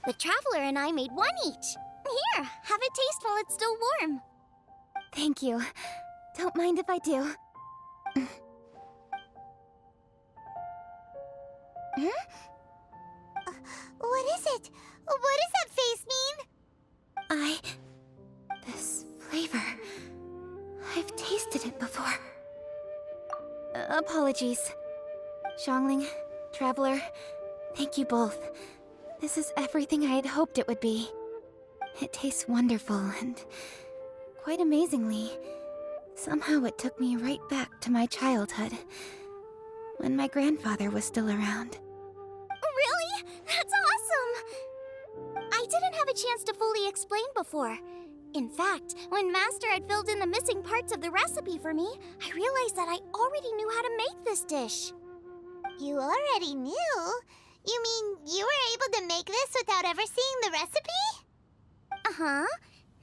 The Traveler and I made one each. Here, have it taste while it's still warm. Thank you. Don't mind if I do. What is it? What does that face mean? This flavor... I've tasted it before. Apologies. Xiangling, Traveler, thank you both. This is everything I had hoped it would be. It tastes wonderful and... quite amazingly, somehow it took me right back to my childhood, when my grandfather was still around. Really? That's awesome! I didn't have a chance to fully explain before. In fact, when Master had filled in the missing parts of the recipe for me, I realized that I already knew how to make this dish. You already knew? You mean you were able to make this without ever seeing the recipe? Uh-huh.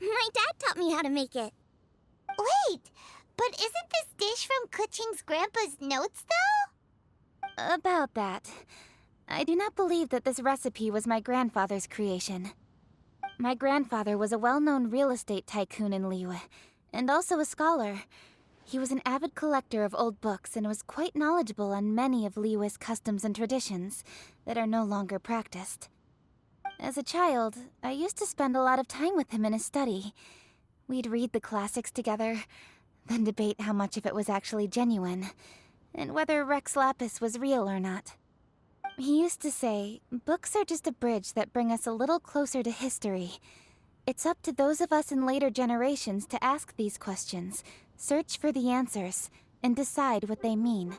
My dad taught me how to make it. Wait, but isn't this dish from Kuching's grandpa's notes, though? About that, I do not believe that this recipe was my grandfather's creation. My grandfather was a well-known real estate tycoon in Liyue, and also a scholar. He was an avid collector of old books and was quite knowledgeable on many of Liyue's customs and traditions that are no longer practiced. As a child, I used to spend a lot of time with him in his study. We'd read the classics together, then debate how much of it was actually genuine, and whether Rex Lapis was real or not. He used to say, books are just a bridge that bring us a little closer to history. It's up to those of us in later generations to ask these questions, search for the answers, and decide what they mean.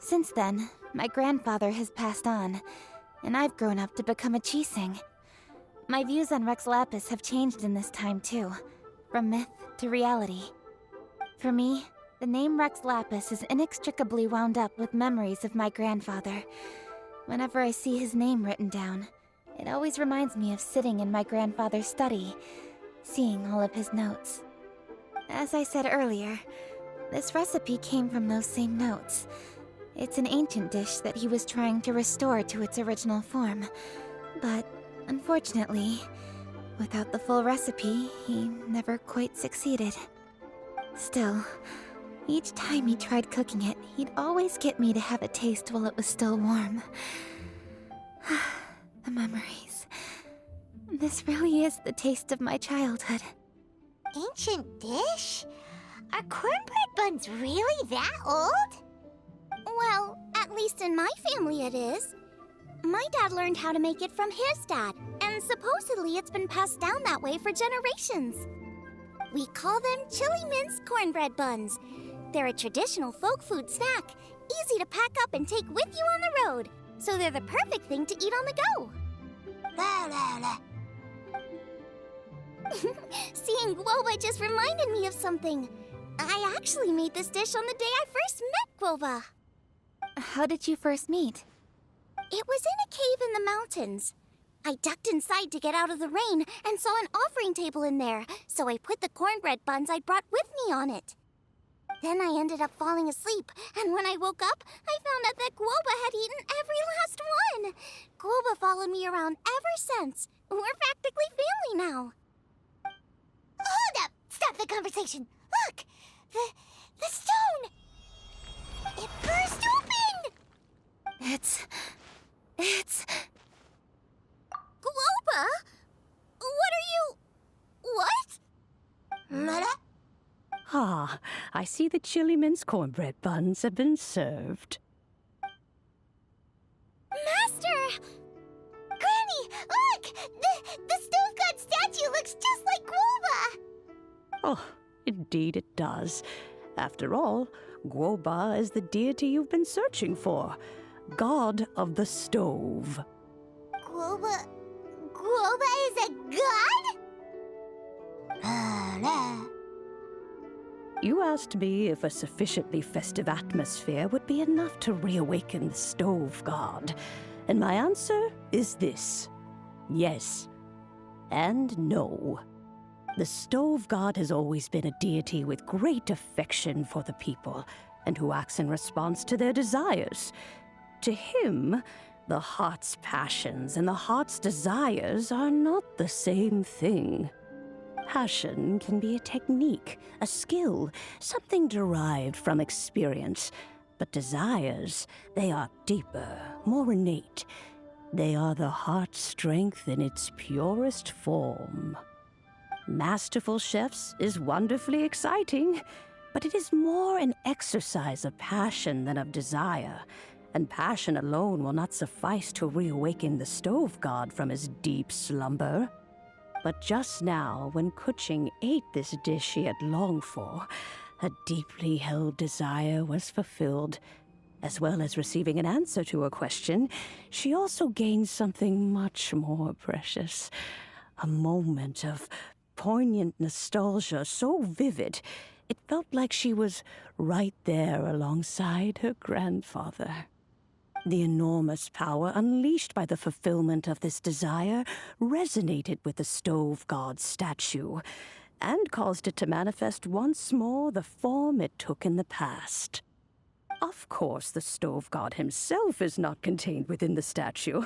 Since then, my grandfather has passed on, and I've grown up to become a Qixing. My views on Rex Lapis have changed in this time too, from myth to reality. For me, the name Rex Lapis is inextricably wound up with memories of my grandfather. Whenever I see his name written down, it always reminds me of sitting in my grandfather's study, seeing all of his notes. As I said earlier, this recipe came from those same notes. It's an ancient dish that he was trying to restore to its original form. But, unfortunately, without the full recipe, he never quite succeeded. Still, each time he tried cooking it, he'd always get me to have a taste while it was still warm. The memories. This really is the taste of my childhood. Ancient dish? Are cornbread buns really that old? Well, at least in my family it is. My dad learned how to make it from his dad, and supposedly it's been passed down that way for generations. We call them chili mince cornbread buns. They're a traditional folk food snack, easy to pack up and take with you on the road, so they're the perfect thing to eat on the go. La la la. Seeing Guoba just reminded me of something. I actually made this dish on the day I first met Guoba. How did you first meet? It was in a cave in the mountains. I ducked inside to get out of the rain and saw an offering table in there, so I put the cornbread buns I'd brought with me on it. Then I ended up falling asleep, and when I woke up, I found out that Guoba had eaten every last one. Guoba followed me around ever since. We're practically family now. Hold up! Stop the conversation! Look! The stone! It burst open! It's... Guoba? What are you... What? Mother? Ah, I see the chili mince cornbread buns have been served. Master! Granny, look! The stove god statue looks just like Guoba! Oh, indeed it does. After all, Guoba is the deity you've been searching for. God of the stove. Guoba is a god? You asked me if a sufficiently festive atmosphere would be enough to reawaken the stove god. And my answer is this. Yes. And no. The stove god has always been a deity with great affection for the people, and who acts in response to their desires. To him, The heart's passions and the heart's desires are not the same thing. Passion can be a technique, a skill, something derived from experience. But desires, they are deeper, more innate. They are the heart's strength in its purest form. Masterful chefs is wonderfully exciting, but it is more an exercise of passion than of desire. And passion alone will not suffice to reawaken the stove god from his deep slumber. But just now, when Kuching ate this dish he had longed for, a deeply held desire was fulfilled. As well as receiving an answer to her question, she also gained something much more precious. A moment of poignant nostalgia so vivid, it felt like she was right there alongside her grandfather. The enormous power unleashed by the fulfillment of this desire resonated with the stove god's statue, and caused it to manifest once more the form it took in the past. Of course, the stove god himself is not contained within the statue.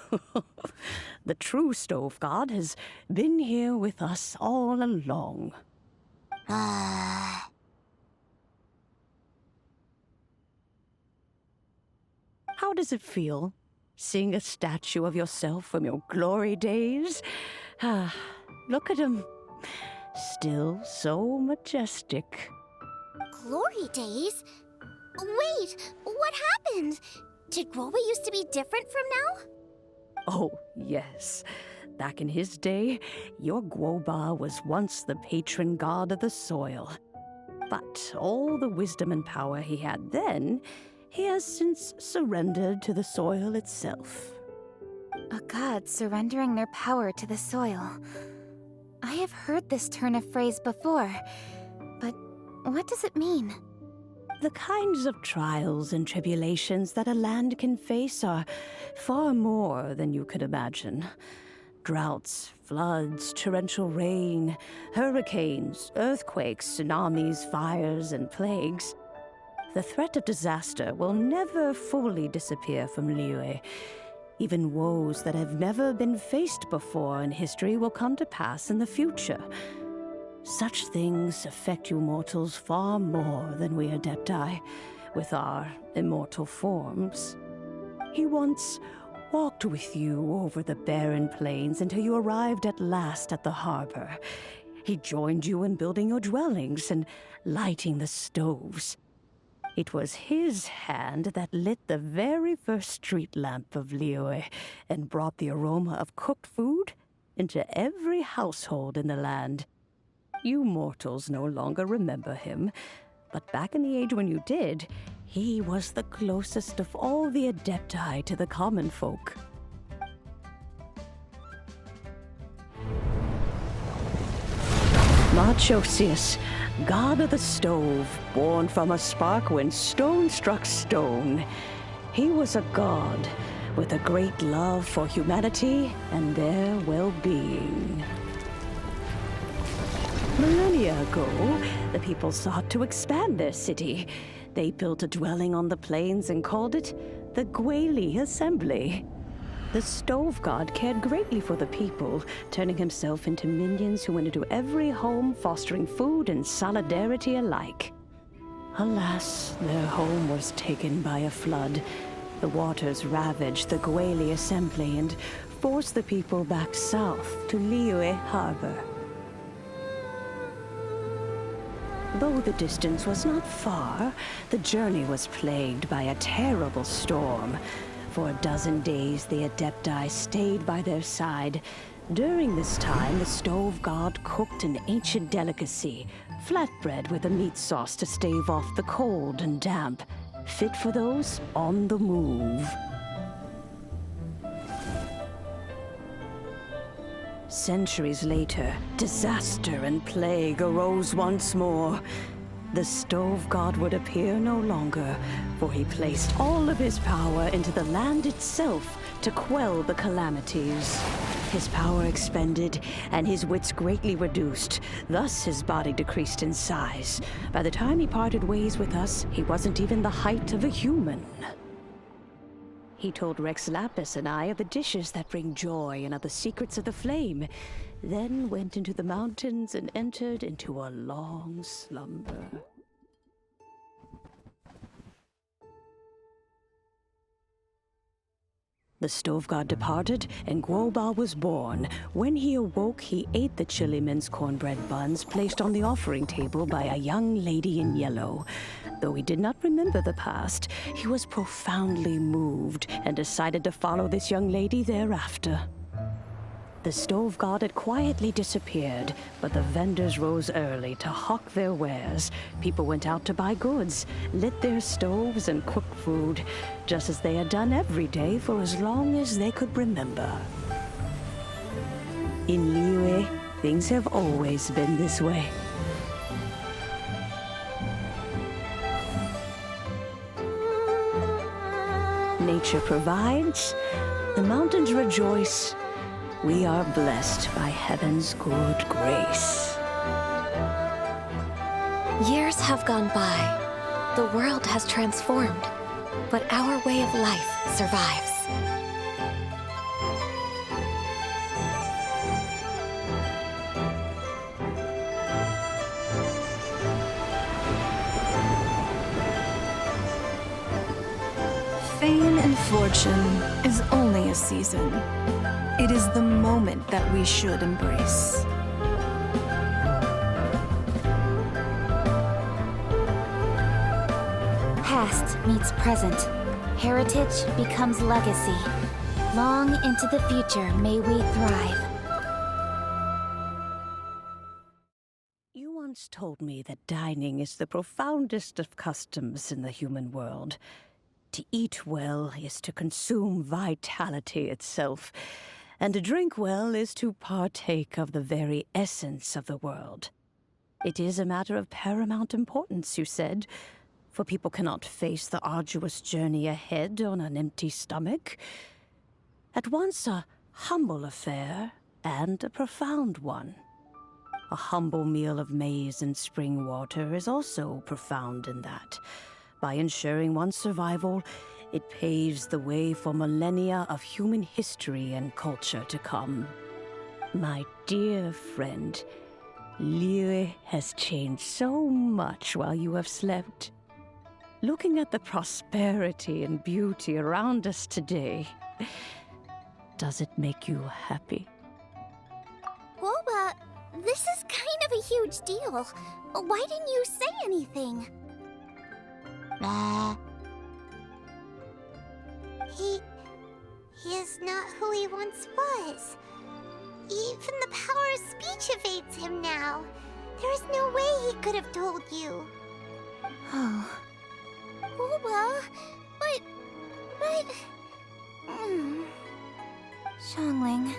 The true stove god has been here with us all along. How does it feel, seeing a statue of yourself from your glory days? Look at him. Still so majestic. Glory days? Wait, what happened? Did Groba used to be different from now? Oh, yes. Back in his day, your Guoba was once the patron god of the soil. But all the wisdom and power he had then, he has since surrendered to the soil itself. A god surrendering their power to the soil. I have heard this turn of phrase before, but what does it mean? The kinds of trials and tribulations that a land can face are far more than you could imagine. Droughts, floods, torrential rain, hurricanes, earthquakes, tsunamis, fires, and plagues. The threat of disaster will never fully disappear from Liyue. Even woes that have never been faced before in history will come to pass in the future. Such things affect you mortals far more than we Adepti, with our immortal forms. He once walked with you over the barren plains until you arrived at last at the harbor. He joined you in building your dwellings and lighting the stoves. It was his hand that lit the very first street lamp of Liyue and brought the aroma of cooked food into every household in the land. You mortals no longer remember him, but back in the age when you did, he was the closest of all the Adepti to the common folk. Marchosius, god of the stove, born from a spark when stone struck stone. He was a god with a great love for humanity and their well-being. Millennia ago, the people sought to expand their city. They built a dwelling on the plains and called it the Guili Assembly. The stove god cared greatly for the people, turning himself into minions who went into every home, fostering food and solidarity alike. Alas, their home was taken by a flood. The waters ravaged the Guili Assembly and forced the people back south to Liyue Harbor. Though the distance was not far, the journey was plagued by a terrible storm. For a dozen days, the Adepti stayed by their side. During this time, the stove god cooked an ancient delicacy, flatbread with a meat sauce to stave off the cold and damp, fit for those on the move. Centuries later, disaster and plague arose once more. The stove god would appear no longer, for he placed all of his power into the land itself to quell the calamities. His power expended, and his wits greatly reduced. Thus his body decreased in size. By the time he parted ways with us, he wasn't even the height of a human. He told Rex Lapis and I of the dishes that bring joy and of the secrets of the flame, then went into the mountains and entered into a long slumber. The stove god departed, and Guoba was born. When he awoke, he ate the chili mince cornbread buns placed on the offering table by a young lady in yellow. Though he did not remember the past, he was profoundly moved and decided to follow this young lady thereafter. The stove god had quietly disappeared, but the vendors rose early to hawk their wares. People went out to buy goods, lit their stoves, and cooked food, just as they had done every day for as long as they could remember. In Liyue, things have always been this way. Nature provides, the mountains rejoice. We are blessed by heaven's good grace. Years have gone by. The world has transformed, but our way of life survives. Fame and fortune is only a season. It is the moment that we should embrace. Past meets present. Heritage becomes legacy. Long into the future may we thrive. You once told me that dining is the profoundest of customs in the human world. To eat well is to consume vitality itself, and to drink well is to partake of the very essence of the world. It is a matter of paramount importance, you said, for people cannot face the arduous journey ahead on an empty stomach. At once a humble affair and a profound one. A humble meal of maize and spring water is also profound in that. By ensuring one's survival, it paves the way for millennia of human history and culture to come. My dear friend, Liyue has changed so much while you have slept. Looking at the prosperity and beauty around us today, does it make you happy? Guoba, this is kind of a huge deal. Why didn't you say anything? He is not who he once was. Even the power of speech evades him now. There is no way he could have told you. Oh, Guoba, but... Xiangling.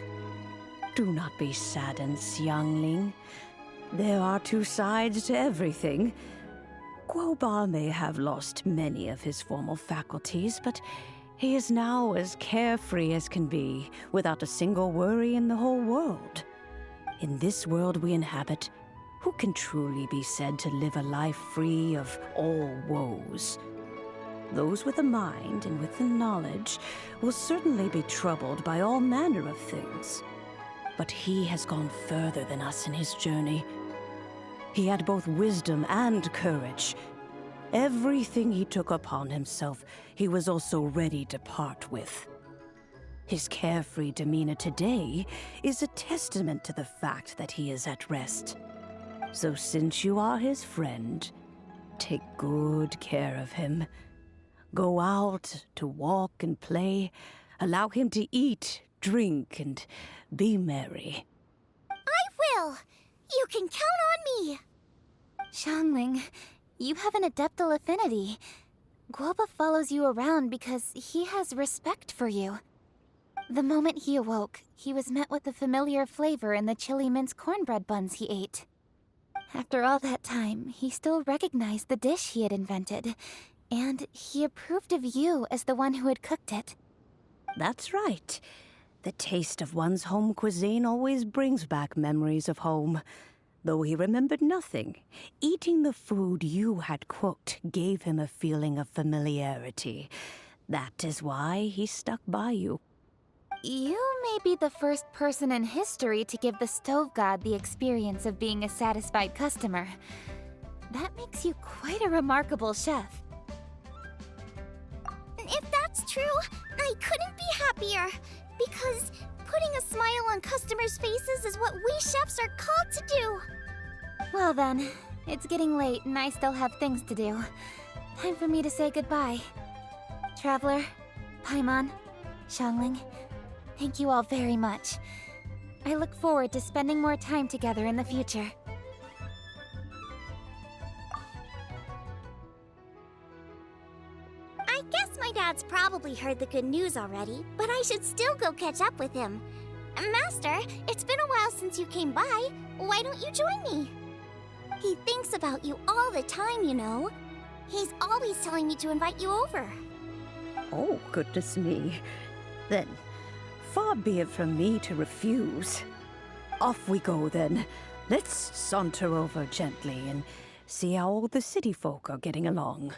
Do not be saddened, Xiangling. There are two sides to everything. Guoba may have lost many of his formal faculties, but he is now as carefree as can be, without a single worry in the whole world. In this world we inhabit, who can truly be said to live a life free of all woes? Those with a mind and with the knowledge will certainly be troubled by all manner of things. But he has gone further than us in his journey. He had both wisdom and courage. Everything he took upon himself, he was also ready to part with. His carefree demeanor today is a testament to the fact that he is at rest. So since you are his friend, take good care of him. Go out to walk and play. Allow him to eat, drink, and be merry. I will! You can count on me! Xiangling, you have an adeptal affinity. Guoba follows you around because he has respect for you. The moment he awoke, he was met with the familiar flavor in the chili mince cornbread buns he ate. After all that time, he still recognized the dish he had invented, and he approved of you as the one who had cooked it. That's right. The taste of one's home cuisine always brings back memories of home. Though he remembered nothing, eating the food you had cooked gave him a feeling of familiarity. That is why he stuck by you. You may be the first person in history to give the stove god the experience of being a satisfied customer. That makes you quite a remarkable chef. If that's true, I couldn't be happier. Because putting a smile on customers' faces is what we chefs are called to do. Well then, it's getting late and I still have things to do. Time for me to say goodbye. Traveler, Paimon, Xiangling, thank you all very much. I look forward to spending more time together in the future. I guess my dad's probably heard the good news already, but I should still go catch up with him. Master, it's been a while since you came by. Why don't you join me? He thinks about you all the time, you know. He's always telling me to invite you over. Oh, goodness me. Then, far be it from me to refuse. Off we go, then. Let's saunter over gently and see how all the city folk are getting along.